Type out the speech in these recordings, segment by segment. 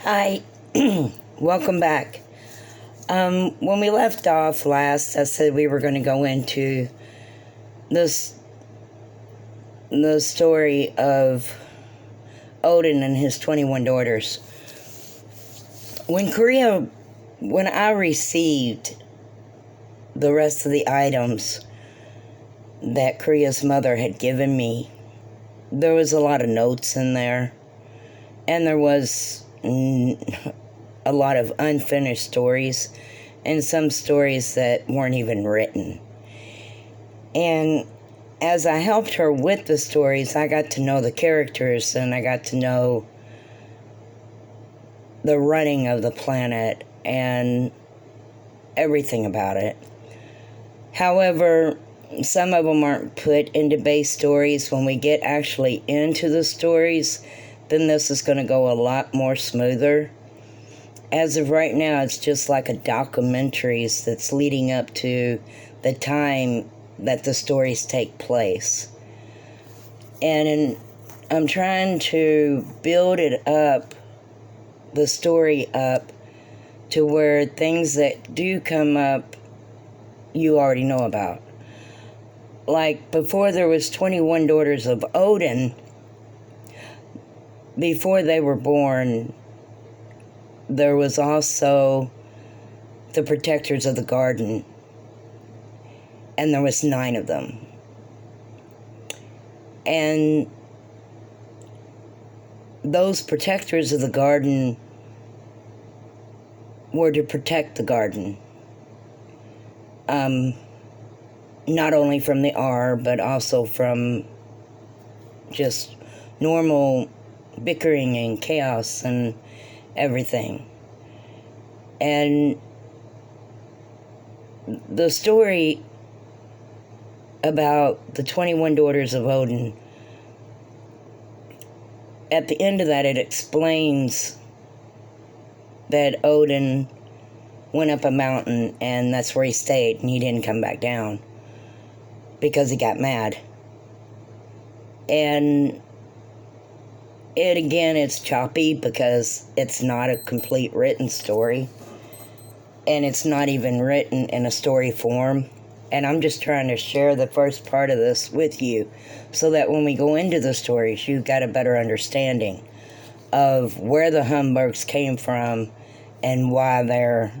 Hi, welcome back. When we left off last, I said we were going to go into the story of Odin and his 21 daughters. When I received the rest of the items that Kriya's mother had given me, there was a lot of notes in there, and there was a lot of unfinished stories and some stories that weren't even written. And as I helped her with the stories, I got to know the characters and I got to know the running of the planet and everything about it. However, some of them aren't put into base stories. When we get actually into the stories, then this is going to go a lot more smoother. As of right now, it's just like a documentaries that's leading up to the time that the stories take place. And I'm trying to build it up, the story up, to where things that do come up, you already know about. Like, before there was 21 daughters of Odin, before they were born, there was also the protectors of the garden, and there was 9 of them. And those protectors of the garden were to protect the garden, not only from the R, but also from just normal bickering and chaos and everything. And the story about the 21 daughters of Odin, at the end of that, it explains that Odin went up a mountain and that's where he stayed, and he didn't come back down because he got mad. And it's choppy because it's not a complete written story, and it's not even written in a story form. And I'm just trying to share the first part of this with you so that when we go into the stories, you've got a better understanding of where the Humbergs came from and why they're,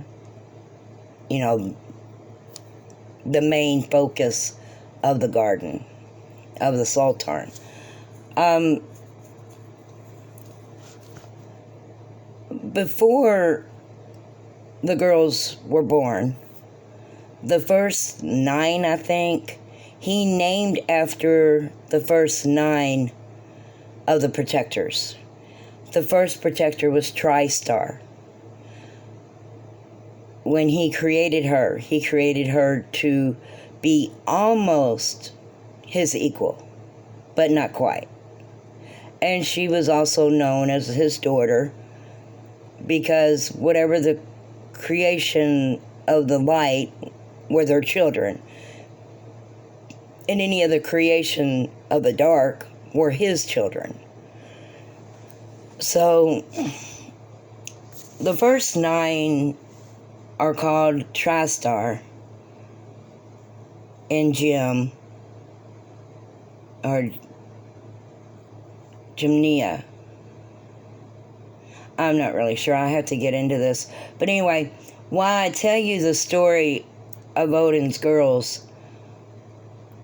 the main focus of the garden, of the Sultan. Before the girls were born, the first 9, I think, he named after the first 9 of the protectors. The first protector was Tristar. When he created her to be almost his equal, but not quite. And she was also known as his daughter, because whatever the creation of the light were their children, and any other creation of the dark were his children. So the first 9 are called Tristar and Jim, or Gymnia. I'm not really sure. I have to get into this. But anyway, while I tell you the story of Odin's girls,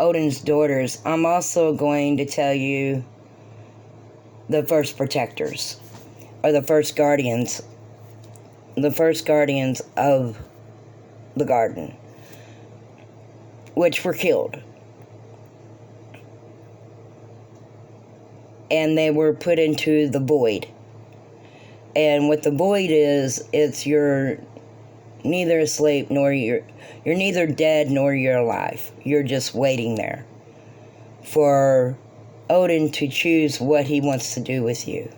Odin's daughters, I'm also going to tell you the first protectors, or the first guardians of the garden, which were killed. And they were put into the void. And what the void is, it's you're neither asleep nor you're neither dead nor you're alive. You're just waiting there for Odin to choose what he wants to do with you.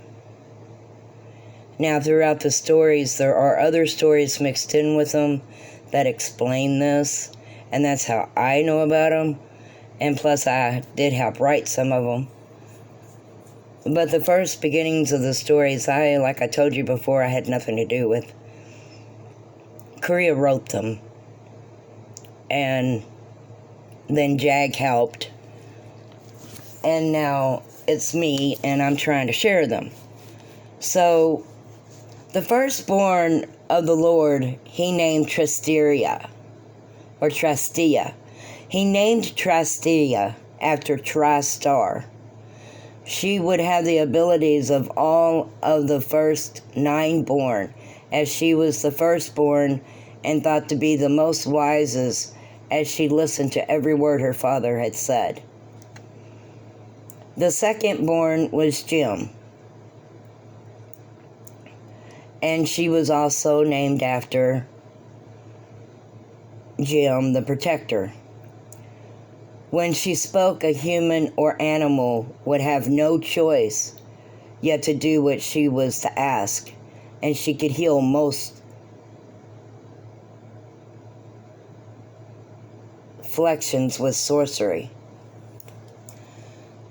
Now, throughout the stories, there are other stories mixed in with them that explain this, and that's how I know about them. And plus, I did help write some of them. But the first beginnings of the stories, like I told you before, I had nothing to do with. Korea wrote them. And then Jag helped. And now it's me, and I'm trying to share them. So, the firstborn of the Lord, he named Tristia. He named Tristia after Tristar. She would have the abilities of all of the first 9 born, as she was the firstborn and thought to be the most wisest, as she listened to every word her father had said. The second born was Jim, and she was also named after Jim the Protector. When she spoke, a human or animal would have no choice yet to do what she was to ask, and she could heal most afflictions with sorcery.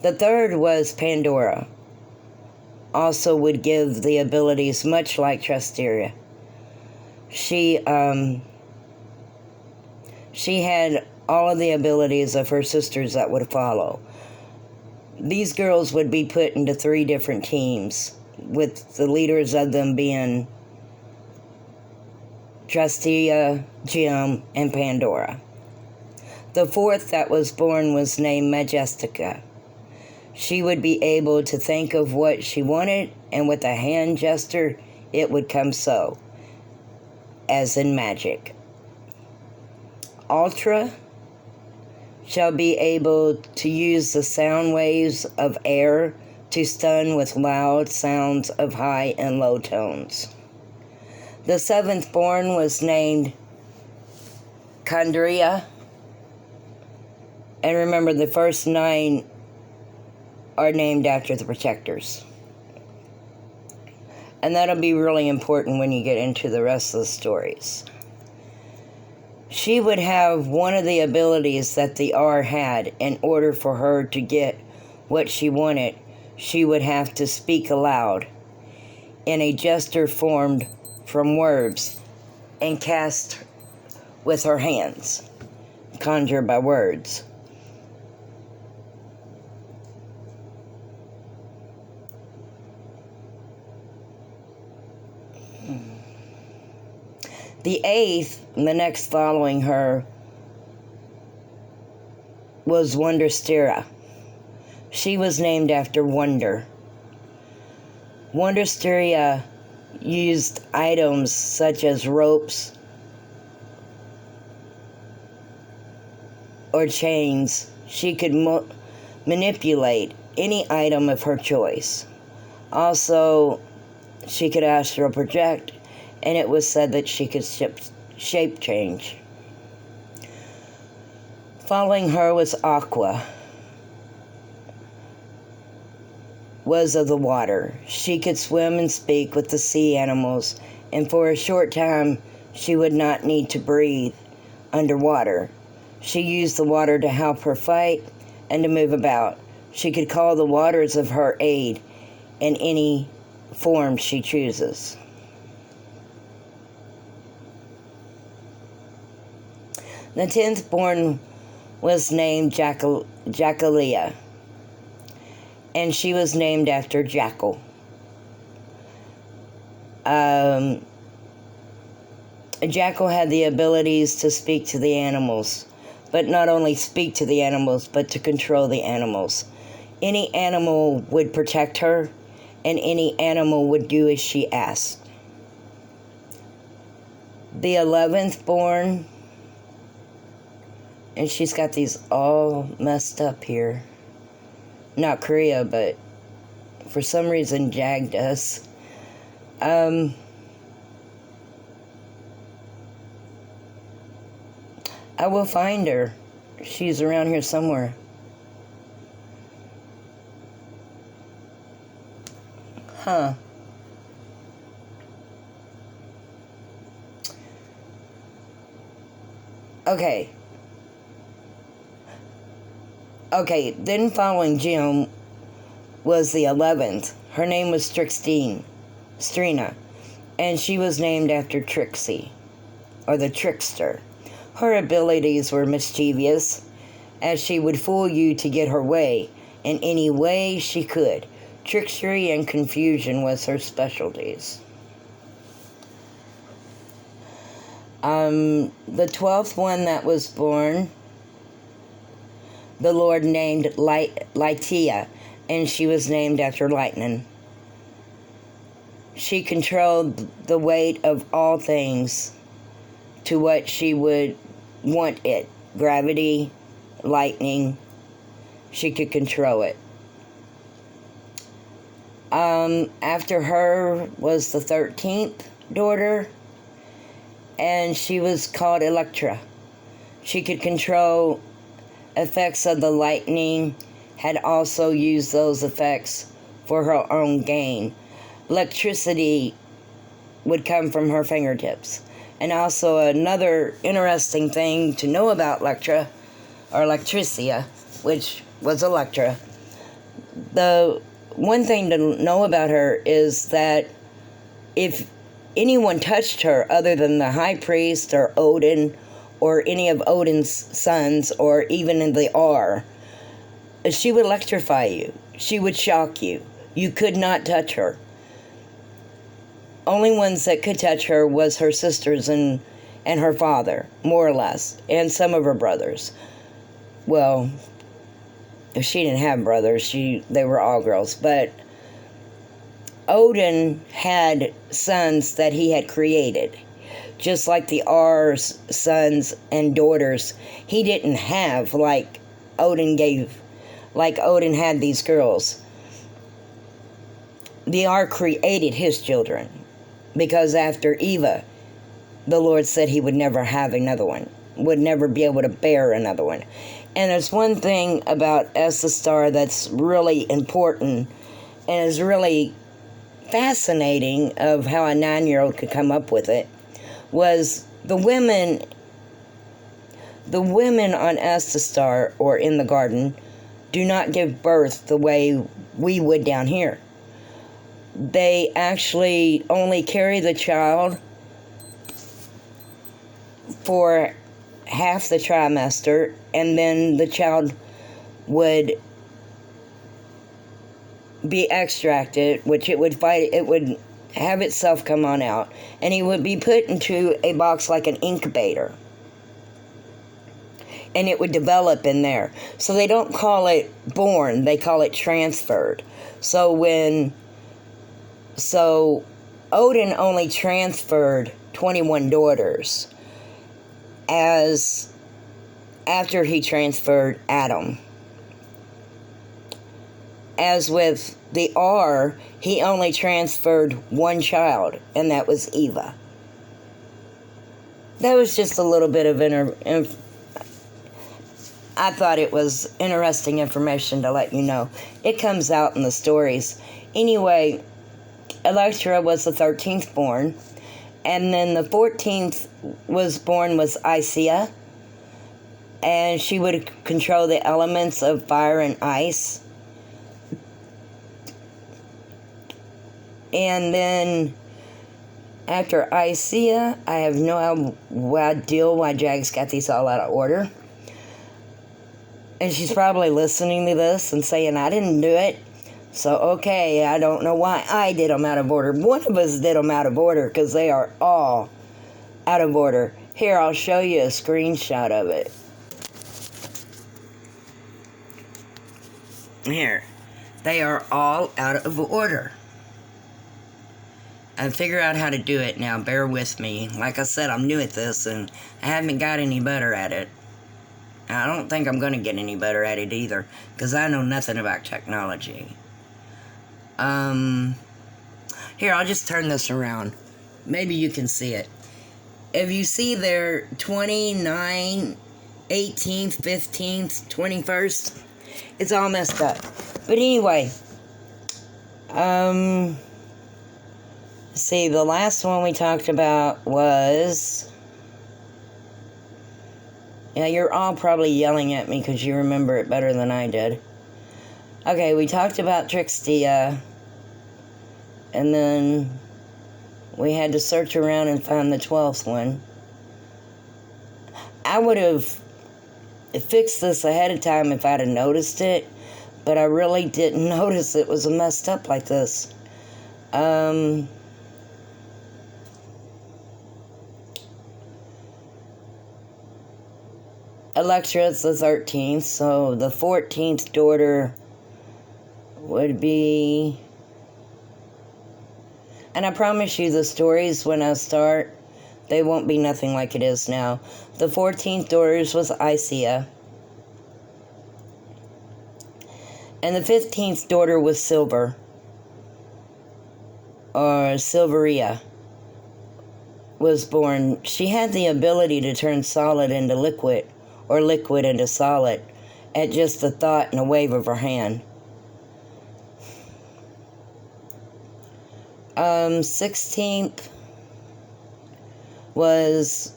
The third was Pandora, also would give the abilities much like Tristia. She had all of the abilities of her sisters that would follow. These girls would be put into 3 different teams, with the leaders of them being Tristia, Jim, and Pandora. The fourth that was born was named Majestica. She would be able to think of what she wanted, and with a hand gesture, it would come so, as in magic. Ultra shall be able to use the sound waves of air to stun with loud sounds of high and low tones. The 7th born was named Chondria. And remember, the first 9 are named after the protectors. And that'll be really important when you get into the rest of the stories. She would have one of the abilities that the R had. In order for her to get what she wanted, she would have to speak aloud in a gesture formed from words and cast with her hands, conjure by words. The 8th, the next following her, was Wonderstera. She was named after Wonder. Wonderstera used items such as ropes or chains. She could manipulate any item of her choice. Also, she could astral project, and it was said that she could shape change. Following her was Aqua, was of the water. She could swim and speak with the sea animals, and for a short time she would not need to breathe underwater. She used the water to help her fight and to move about. She could call the waters of her aid in any form she chooses. The 10th born was named Jackalia, and she was named after Jackal. Jackal had the abilities to speak to the animals, but not only speak to the animals, but to control the animals. Any animal would protect her, and any animal would do as she asked. The 11th born, and she's got these all messed up here. Not Korea, but for some reason Jag does. I will find her. She's around here somewhere. Huh. Okay. Okay, then following Jim was the 11th. Her name was Strina, and she was named after Trixie, or the trickster. Her abilities were mischievous, as she would fool you to get her way in any way she could. Trickery and confusion was her specialties. The 12th one that was born, the Lord named Lytia, and she was named after lightning. She controlled the weight of all things to what she would want it. Gravity, lightning, she could control it. After her was the 13th daughter, and she was called Electra. She could control effects of the lightning, had also used those effects for her own gain. Electricity would come from her fingertips. And also another interesting thing to know about Electra, or Electricia, which was Electra. The one thing to know about her is that if anyone touched her other than the high priest or Odin or any of Odin's sons or even in the R, she would electrify you. She would shock you. You could not touch her. Only ones that could touch her was her sisters and her father, more or less, and some of her brothers. Well, if she didn't have brothers, they were all girls, but Odin had sons that he had created, just like the R's sons and daughters. He didn't have like Odin had these girls. The R created his children, because after Eva, the Lord said he would never have another one, would never be able to bear another one. And there's one thing about Esthastar that's really important and is really fascinating of how a 9-year-old could come up with it, was the women on Esthastar, or in the garden, do not give birth the way we would down here. They actually only carry the child for half the trimester, and then the child would be extracted, which it would have itself come on out, and he would be put into a box like an incubator, and it would develop in there. So they don't call it born, they call it transferred. So Odin only transferred 21 daughters after he transferred Adam. As with the R, he only transferred one child, and that was Eva. That was just a little bit of I thought it was interesting information to let you know. It comes out in the stories. Anyway, Electra was the 13th born, and then the 14th was Isia, and she would control the elements of fire and ice. And then after Isia, I have no idea why Jag's got these all out of order. And she's probably listening to this and saying, I didn't do it. So, okay, I don't know why I did them out of order. One of us did them out of order because they are all out of order. Here, I'll show you a screenshot of it. Here. They are all out of order. I figure out how to do it now. Bear with me. Like I said, I'm new at this, and I haven't got any better at it. I don't think I'm going to get any better at it either, because I know nothing about technology. Here, I'll just turn this around. Maybe you can see it. If you see there, 29, 18th, 15th, 21st, it's all messed up. But anyway, see, the last one we talked about was... Yeah, you're all probably yelling at me because you remember it better than I did. Okay, we talked about Trixtia, and then we had to search around and find the 12th one. I would have fixed this ahead of time if I'd have noticed it, but I really didn't notice it was messed up like this. Electra's the 13th, so the 14th daughter would be... And I promise you the stories when I start, they won't be nothing like it is now. The 14th daughter was Isaiah. And the 15th daughter was Silver. Or Silveria was born. She had the ability to turn solid into liquid, or liquid into solid, at just the thought and a wave of her hand. 16th was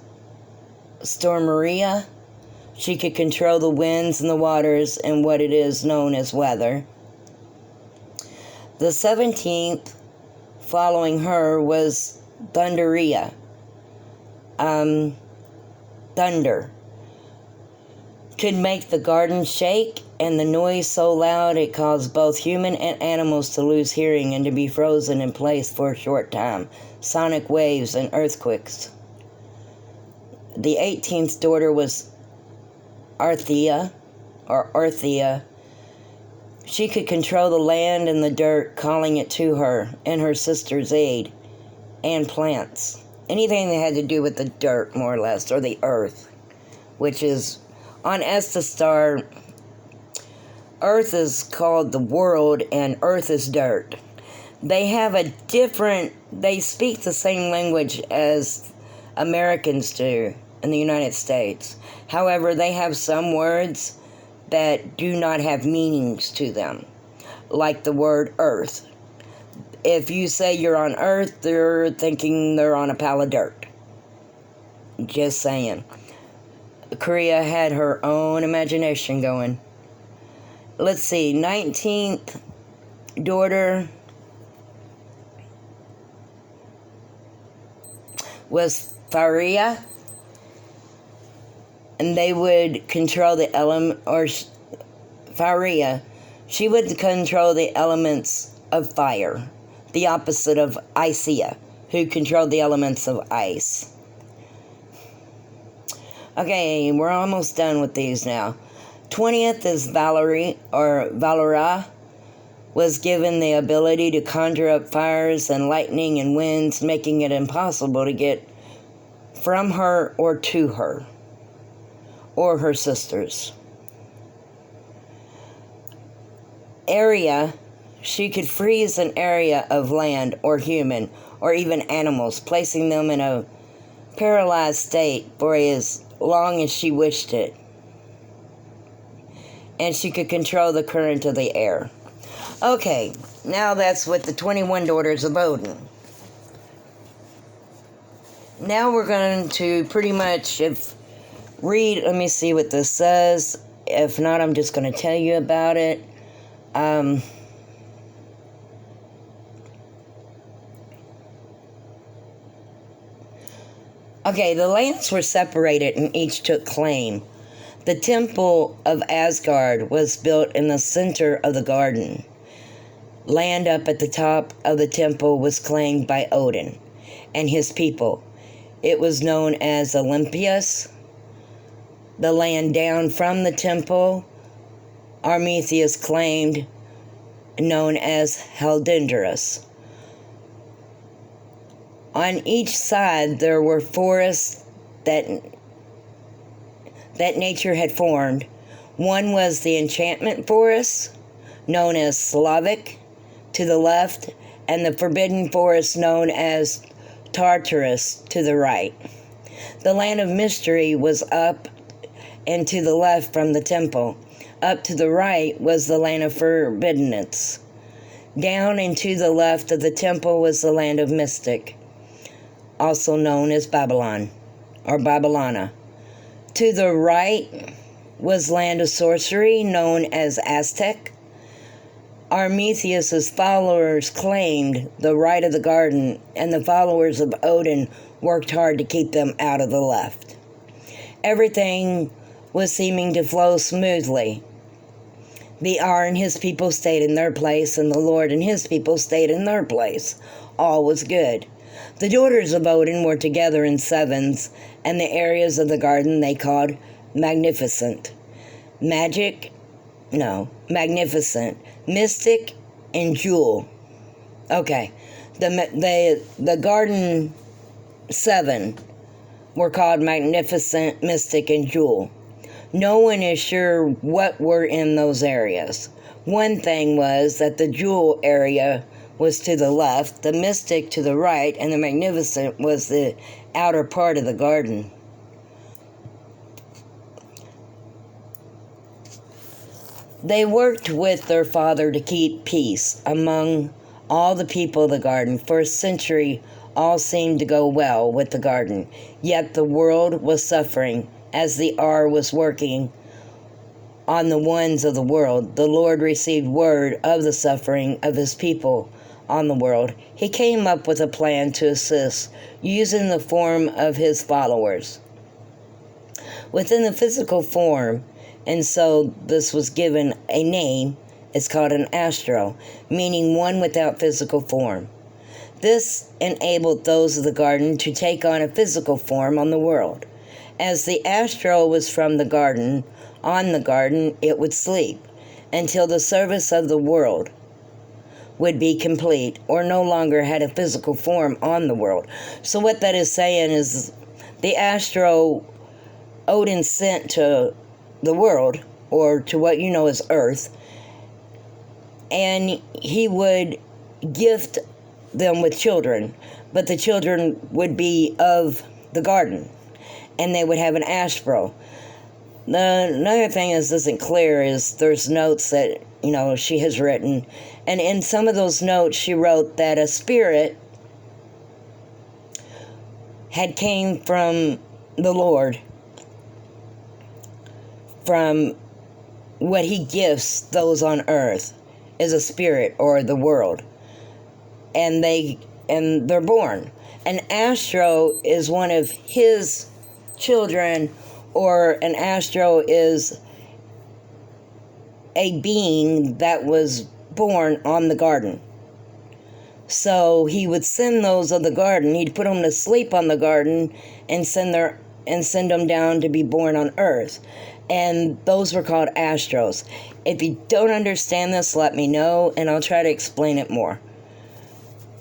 Stormaria. She could control the winds and the waters and what it is known as weather. The 17th, following her, was Thunderia. Thunder. Could make the garden shake, and the noise so loud it caused both human and animals to lose hearing and to be frozen in place for a short time. Sonic waves and earthquakes. The 18th daughter was Arthea, or Arthea. She could control the land and the dirt, calling it to her and her sister's aid, and plants. Anything that had to do with the dirt, more or less, or the earth, which is, on Esthastar, Earth is called the world, and Earth is dirt. They have they speak the same language as Americans do in the United States. However, they have some words that do not have meanings to them, like the word earth. If you say you're on Earth, they're thinking they're on a pile of dirt. Just saying. Korea had her own imagination going. Let's see, 19th daughter was Faria, and they would control the element, or Faria, she would control the elements of fire, the opposite of Isaiah, who controlled the elements of ice. Okay, we're almost done with these now. 20th is Valerie, or Valera, was given the ability to conjure up fires and lightning and winds, making it impossible to get from her or to her, or her sisters. Area, she could freeze an area of land or human, or even animals, placing them in a paralyzed state for as long as she wished it. And she could control the current of the air. Okay, now that's with the 21 daughters of Odin. Now we're going to pretty much read, let me see what this says. If not, I'm just going to tell you about it. Okay, the lands were separated and each took claim. The temple of Asgard was built in the center of the garden. Land up at the top of the temple was claimed by Odin and his people. It was known as Olympias. The land down from the temple, Prometheus claimed, known as Heldendrus. On each side there were forests that nature had formed. One was the enchantment forest, known as Slavic, to the left, and the forbidden forest known as Tartarus to the right. The land of mystery was up and to the left from the temple. Up to the right was the land of forbiddenness. Down and to the left of the temple was the land of mystic, also known as Babylon, or Babylona. To the right was land of sorcery, known as Aztec. Arminius's followers claimed the right of the garden, and the followers of Odin worked hard to keep them out of the left. Everything was seeming to flow smoothly. The Ar and his people stayed in their place, and the Lord and his people stayed in their place. All was good. The daughters of Odin were together in sevens, and the areas of the garden they called magnificent. Magnificent, mystic, and jewel. Okay, the garden seven were called magnificent, mystic, and jewel. No one is sure what were in those areas. One thing was that the jewel area was to the left, the mystic to the right, and the magnificent was the outer part of the garden. They worked with their father to keep peace among all the people of the garden. For a century, all seemed to go well with the garden, yet the world was suffering as the Ar was working on the ones of the world. The Lord received word of the suffering of his people on the world. He came up with a plan to assist, using the form of his followers within the physical form, and so this was given a name. It's called an astro, meaning one without physical form. This enabled those of the garden to take on a physical form on the world. As the astro was from the garden, on the garden it would sleep until the service of the world would be complete, or no longer had a physical form on the world. So what that is saying is the astro Odin sent to the world, or to what you know as Earth, and he would gift them with children, but the children would be of the garden, and they would have an astro. Another thing that isn't clear is there's notes that, she has written, and in some of those notes she wrote that a spirit had came from the Lord, from what he gifts those on earth is a spirit or the world, and they're born. An astro is one of his children, or an astro is a being that was born on the garden. So he would send those of the garden, he'd put them to sleep on the garden and send them down to be born on earth. And those were called astros. If you don't understand this, let me know, and I'll try to explain it more.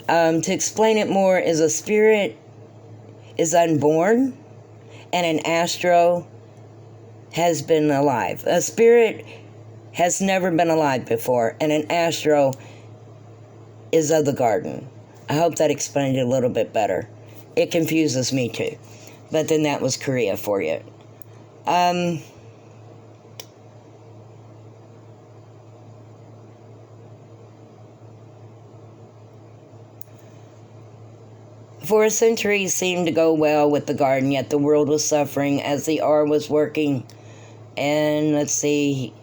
To explain it more is a spirit is unborn, and an astro has been alive. A spirit has never been alive before, and an astro is of the garden. I hope that explained it a little bit better. It confuses me too. But then that was Korea for you. For a century it seemed to go well with the garden, yet the world was suffering as the Ar was working. And let's see,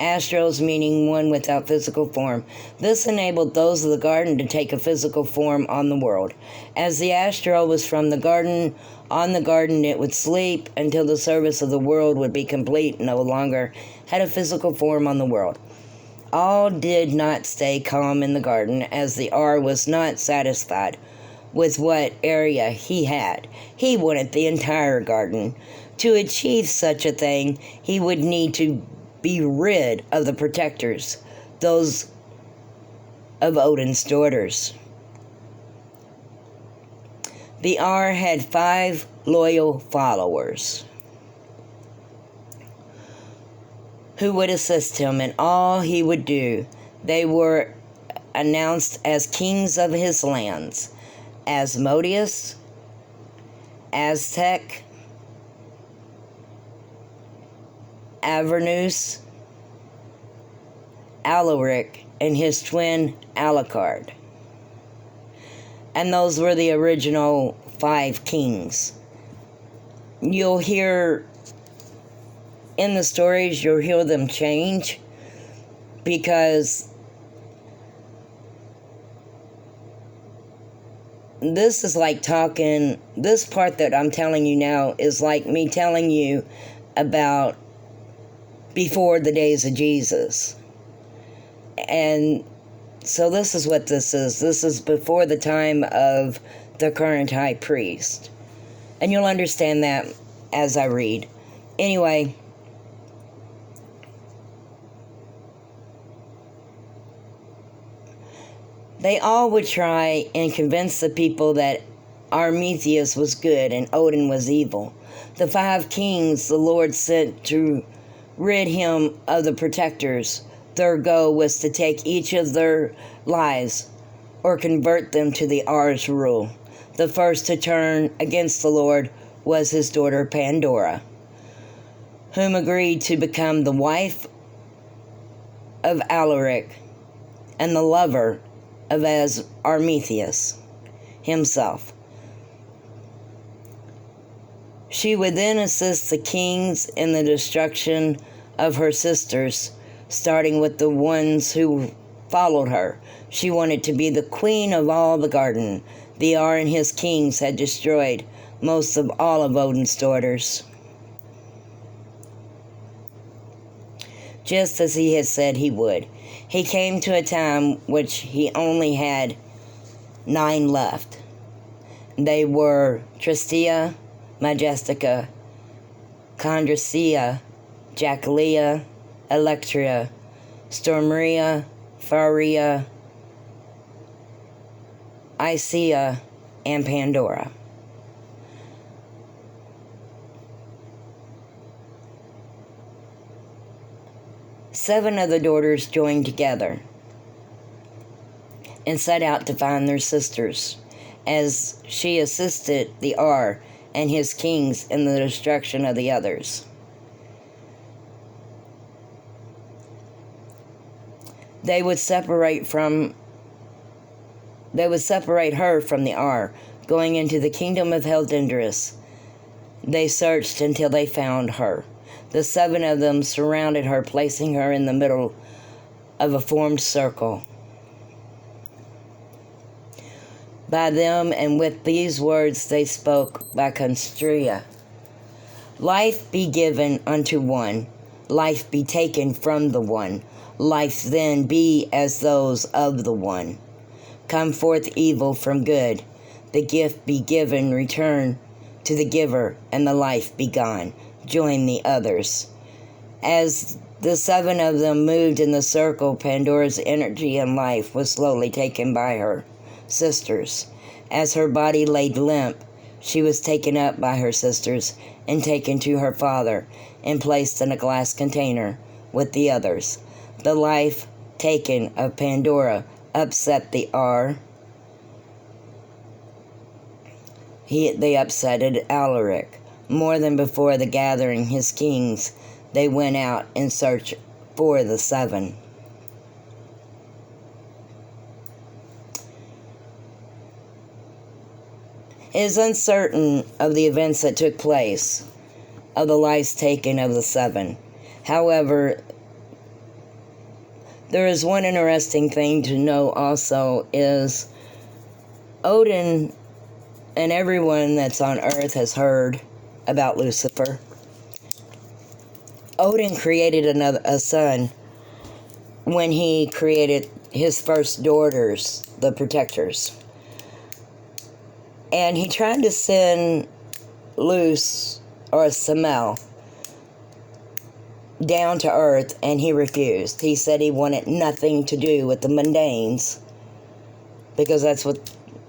astros meaning one without physical form. This enabled those of the garden to take a physical form on the world. As the astro was from the garden, on the garden it would sleep until the service of the world would be complete, no longer had a physical form on the world. All did not stay calm in the garden, as the Ar was not satisfied with what area he had. He wanted the entire garden. To achieve such a thing, he would need to be rid of the protectors, those of Odin's daughters. The Ar had 5 loyal followers who would assist him in all he would do. They were announced as kings of his lands: Asmodeus, Aztec, Avernus, Alaric, and his twin Alucard. And those were the original 5 kings. You'll hear in the stories, you'll hear them change, because this is like talking, this part that I'm telling you now is like me telling you about before the days of Jesus. And so this is what this is. This is before the time of the current high priest. And you'll understand that as I read. Anyway, they all would try and convince the people that Prometheus was good and Odin was evil. The 5 kings the Lord sent to rid him of the protectors. Their goal was to take each of their lives or convert them to the R's rule. The first to turn against the Lord was his daughter Pandora, whom agreed to become the wife of Alaric and the lover of Prometheus himself. She would then assist the kings in the destruction of her sisters, starting with the ones who followed her. She wanted to be the queen of all the garden. The and his kings had destroyed most of all of Odin's daughters, just as he had said he would. He came to a time which he only had 9 left. They were Tristia, Majestica, Condrisia, Jacquelia, Electria, Stormria, Faria, Icea, and Pandora. Seven of the daughters joined together and set out to find their sisters, as she assisted the and his kings in the destruction of the others. They would separate her from the going into the kingdom of Heldindris. They searched until they found her. The 7 of them surrounded her, placing her in the middle of a formed circle. By them, and with these words they spoke by Constria. Life be given unto one, life be taken from the one, life then be as those of the one. Come forth evil from good, the gift be given, return to the giver, and the life be gone. Join the others. As the 7 of them moved in the circle, Pandora's energy and life was slowly taken by her sisters. As her body laid limp, she was taken up by her sisters and taken to her father and placed in a glass container with the others. The life taken of Pandora upset the They upsetted Alaric. More than before the gathering his kings, they went out in search for the 7. It is uncertain of the events that took place, of the lives taken of the 7. However, there is one interesting thing to know also is Odin, and everyone that's on earth has heard about Lucifer. Odin created a son when he created his first daughters, the protectors. And he tried to send Luce, or Samel, down to earth, and he refused. He said he wanted nothing to do with the mundanes, because that's what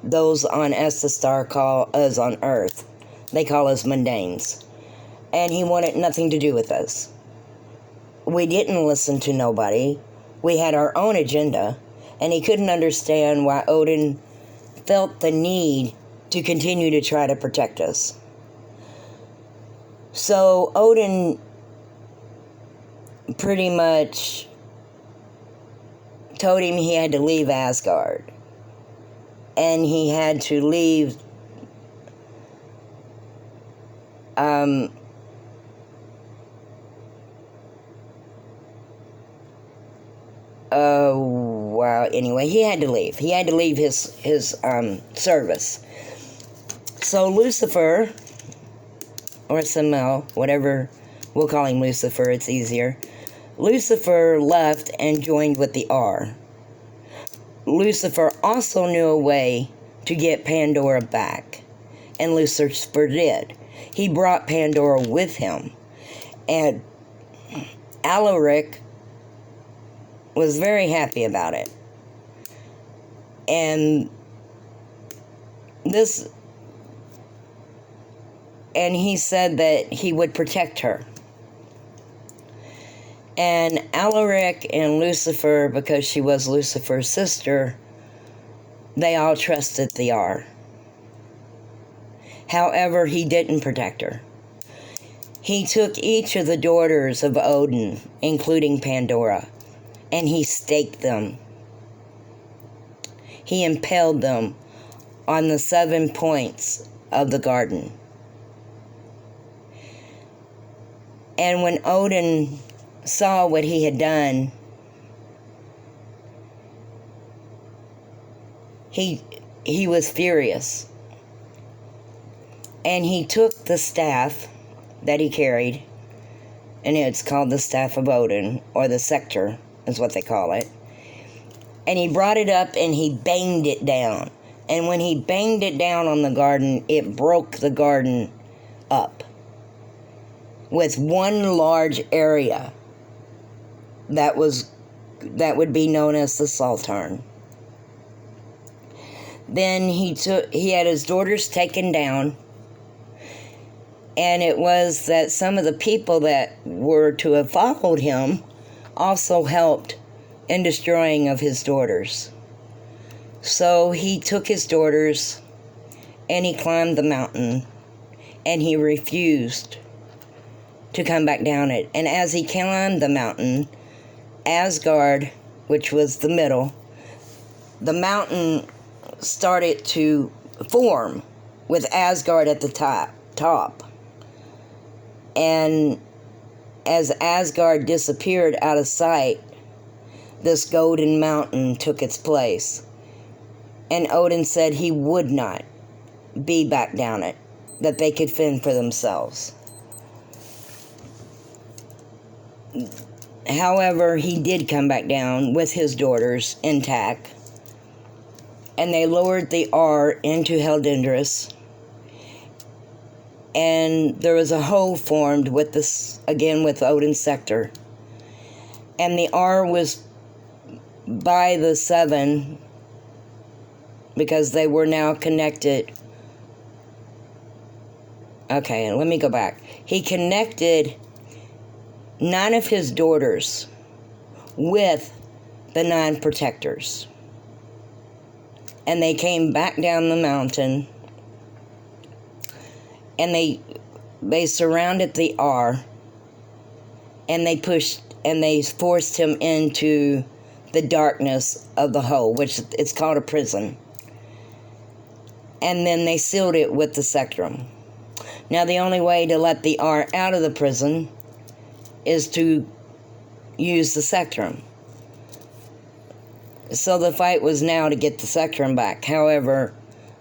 those on Esthastar call us on earth. They call us mundanes. And he wanted nothing to do with us. We didn't listen to nobody. We had our own agenda, and he couldn't understand why Odin felt the need to continue to try to protect us. So Odin pretty much told him he had to leave Asgard. And he had to leave while anyway. He had to leave. He had to leave his service. So Lucifer, or Samael, whatever, we'll call him Lucifer, it's easier. Lucifer left and joined with the R. Lucifer also knew a way to get Pandora back, and Lucifer did. He brought Pandora with him, and Alaric was very happy about it. And he said that he would protect her. And Alaric and Lucifer, because she was Lucifer's sister, they all trusted the R. However, he didn't protect her. He took each of the daughters of Odin, including Pandora, and he staked them. He impaled them on the 7 points of the garden. And when Odin saw what he had done, he was furious. And he took the staff that he carried, and it's called the Staff of Odin, or the Scepter is what they call it. And he brought it up and he banged it down. And when he banged it down on the garden, it broke the garden up with one large area that would be known as the Saltarn. Then he had his daughters taken down, and it was that some of the people that were to have followed him also helped in destroying of his daughters. So he took his daughters and he climbed the mountain, and he refused to come back down it. And as he climbed the mountain, Asgard, which was the middle, the mountain started to form with Asgard at the top. And as Asgard disappeared out of sight, this golden mountain took its place. And Odin said he would not be back down it, that they could fend for themselves. However, he did come back down with his daughters intact, and they lowered the R into Heldendris, and there was a hole formed with this, again with Odin's scepter, and the R was by the 7, because they were now connected. Okay, let me go back. He connected 9 of his daughters with the 9 protectors. And they came back down the mountain, and they surrounded the R, and they forced him into the darkness of the hole, which it's called a prison. And then they sealed it with the Sectrum. Now the only way to let the R out of the prison is to use the Sectrum. So the fight was now to get the Sectrum back. However,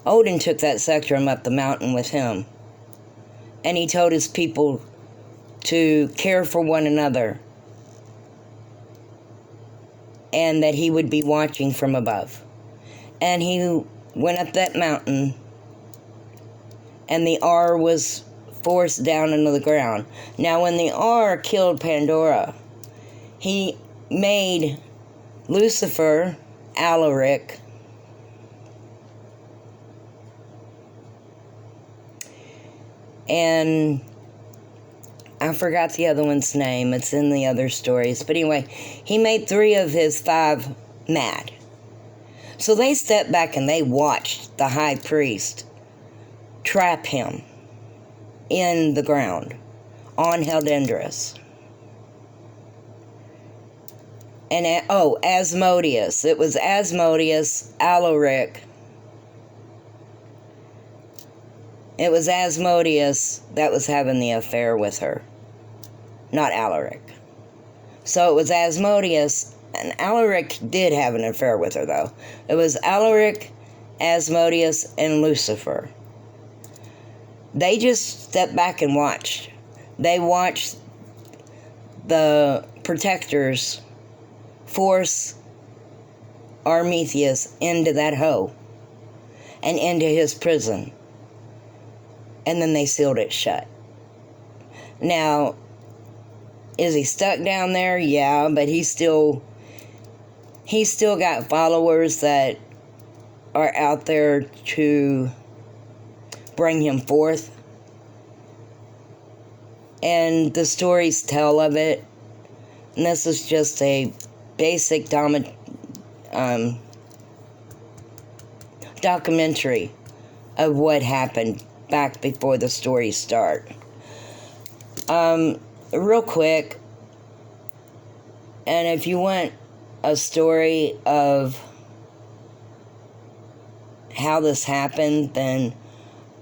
Odin took that Sectrum up the mountain with him, and he told his people to care for one another, and that he would be watching from above. And he went up that mountain, and the R was forced down into the ground. Now, when the R killed Pandora, he made Lucifer, Alaric, and I forgot the other one's name. It's in the other stories. But anyway, he made 3 of his 5 mad. So they stepped back and they watched the high priest trap him in the ground on Heldendris. And, Asmodeus. It was Asmodeus, Alaric. It was Asmodeus that was having the affair with her, not Alaric. So it was Asmodeus, And Alaric did have an affair with her, though. It was Alaric, Asmodeus, and Lucifer. They just stepped back and watched. They watched the protectors force Prometheus into that hole and into his prison. And then they sealed it shut. Now, is he stuck down there? Yeah, but he's still got followers that are out there to bring him forth. And the stories tell of it. And this is just a basic documentary of what happened back before the stories start. Real quick, and if you want a story of how this happened, then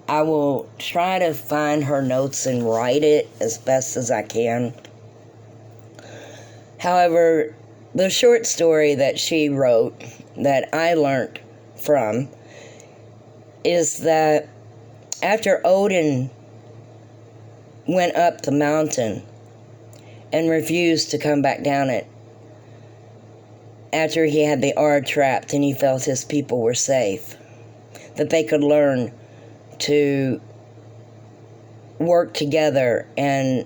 I will try to find her notes and write it as best as I can. However, the short story that she wrote that I learned from is that after Odin went up the mountain and refused to come back down it, after he had the Ard trapped and he felt his people were safe, that they could learn to work together and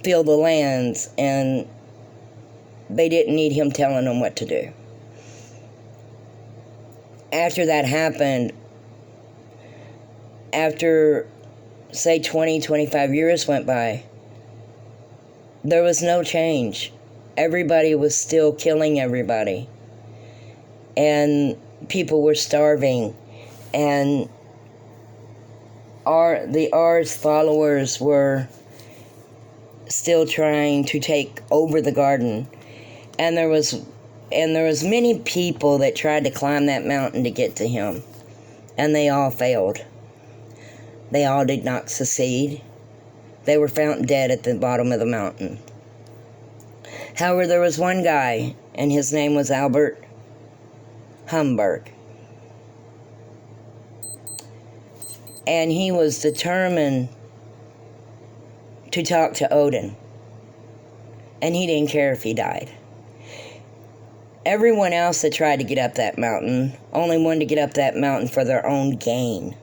fill the lands, and they didn't need him telling them what to do. After that happened, after, say, 20, 25 years went by, there was no change. Everybody was still killing everybody. And people were starving. And the Ard's followers were still trying to take over the garden. And there was many people that tried to climb that mountain to get to him. And they all failed. They all did not succeed. They were found dead at the bottom of the mountain. However, there was one guy, and his name was Albert Humberg. And he was determined to talk to Odin. And he didn't care if he died. Everyone else that tried to get up that mountain only wanted to get up that mountain for their own gain.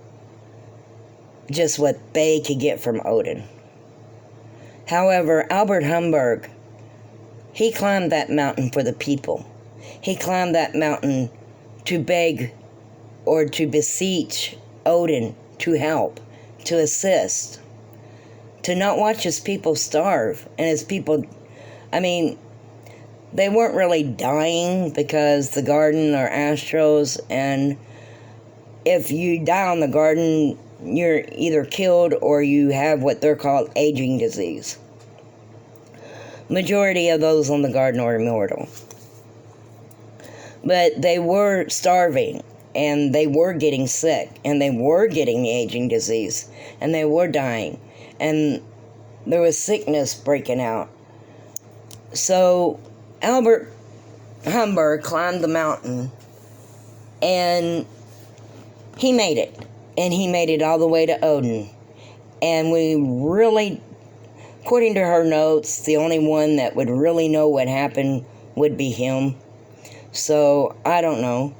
Just what they could get from Odin. However, Albert Humberg, he climbed that mountain for the people. He climbed that mountain to beg or to beseech Odin to help, to assist, to not watch his people starve. And his people, they weren't really dying because the garden are astros, and if you die on the garden, you're either killed or you have what they're called aging disease. Majority of those on the garden are immortal. But they were starving, and they were getting sick, and they were getting the aging disease, and they were dying, and there was sickness breaking out. So Albert Humberg climbed the mountain, and he made it. And he made it all the way to Odin. And we really, according to her notes, the only one that would really know what happened would be him. So, I don't know.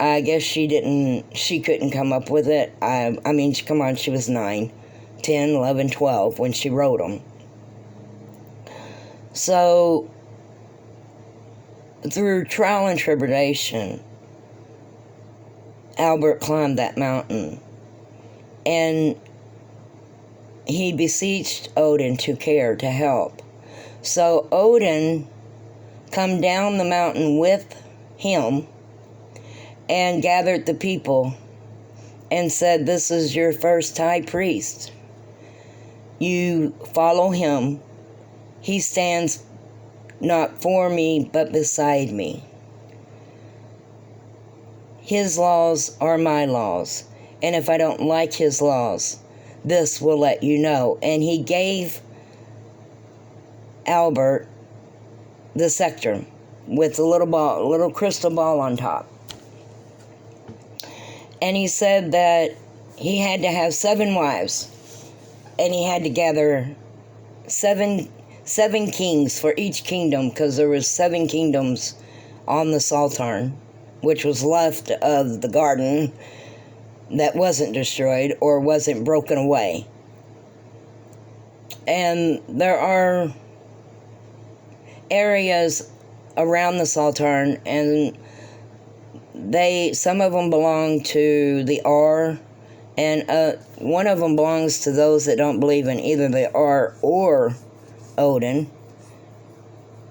I guess she couldn't come up with it. Come on, she was 9, 10, 11, 12 when she wrote them. So, through trial and tribulation, Albert climbed that mountain, and he beseeched Odin to care, to help. So Odin come down the mountain with him and gathered the people and said, "This is your first high priest. You follow him. He stands not for me, but beside me. His laws are my laws, and if I don't like his laws, this will let you know." And he gave Albert the scepter with a little crystal ball on top. And he said that he had to have 7 wives, and he had to gather seven kings for each kingdom, because there was 7 kingdoms on the Saltarn, which was left of the garden that wasn't destroyed or wasn't broken away. And there are areas around the Saltarn, and some of them belong to the R, and one of them belongs to those that don't believe in either the R or Odin.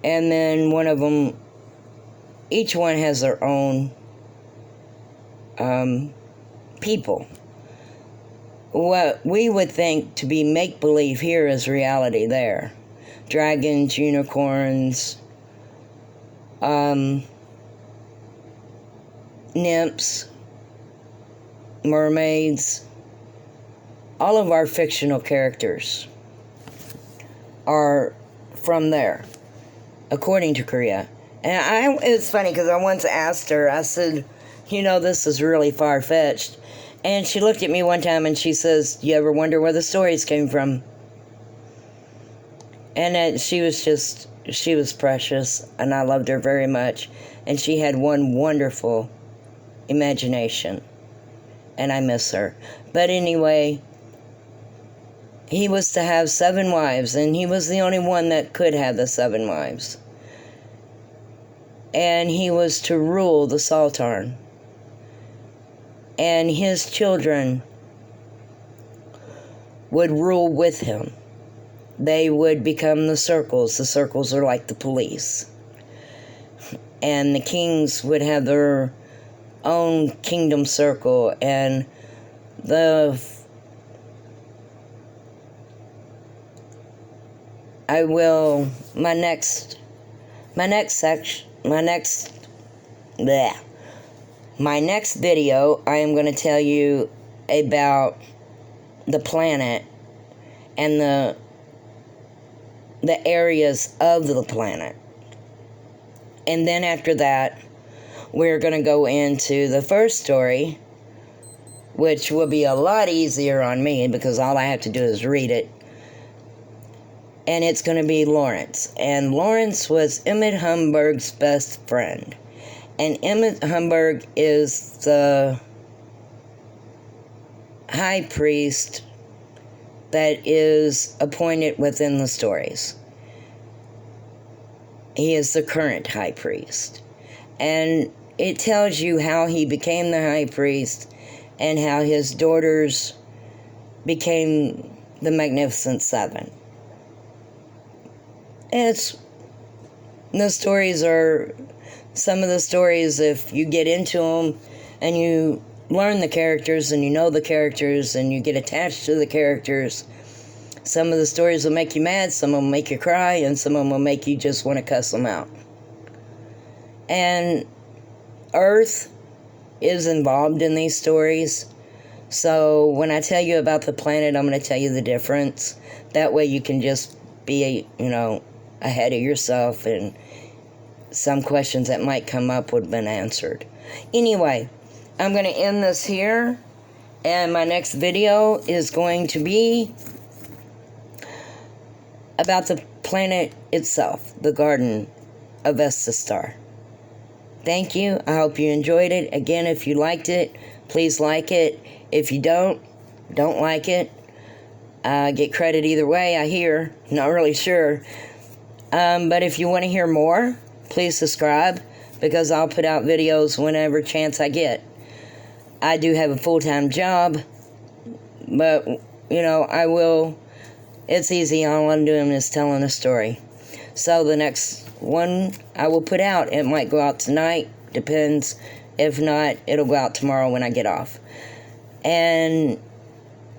And then one of them, each one has their own people. What we would think to be make-believe here is reality there. Dragons, unicorns, nymphs, mermaids. All of our fictional characters are from there, according to Korea. And it's funny because I once asked her, I said, this is really far-fetched. And she looked at me one time and she says, "You ever wonder where the stories came from?" And she was precious, and I loved her very much. And she had one wonderful imagination, and I miss her. But anyway, he was to have 7 wives, and he was the only one that could have the 7 wives. And he was to rule the Saltarn. And his children would rule with him. They would become the circles. The circles are like the police. And the kings would have their own kingdom circle, and my next video, I am going to tell you about the planet and the areas of the planet. And then after that, we're going to go into the first story, which will be a lot easier on me because all I have to do is read it. And it's going to be Lawrence. And Lawrence was Emmett Humberg's best friend. And Emmett Humberg is the high priest that is appointed within the stories. He is the current high priest. And it tells you how he became the high priest and how his daughters became the Magnificent Seven. Some of the stories, if you get into them and you learn the characters and you know the characters and you get attached to the characters, some of the stories will make you mad, some will make you cry, and some of them will make you just want to cuss them out. And Earth is involved in these stories. So when I tell you about the planet, I'm going to tell you the difference. That way you can just be, ahead of yourself, and some questions that might come up would have been answered. Anyway, I'm going to end this here, and my next video is going to be about the planet itself, the Garden of Esthastar. Thank you. I hope you enjoyed it. Again, if you liked it, please like it. If you don't like it, get credit either way, I hear. Not really sure. But if you want to hear more, please subscribe, because I'll put out videos whenever chance I get. I do have a full-time job, but, I will. It's easy. All I'm doing is telling a story. So the next one I will put out, it might go out tonight, depends. If not, it'll go out tomorrow when I get off. And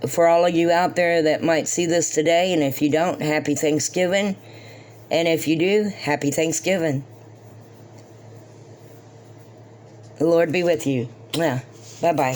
for all of you out there that might see this today, and if you don't, happy Thanksgiving. And if you do, happy Thanksgiving. The Lord be with you. Yeah. Bye-bye.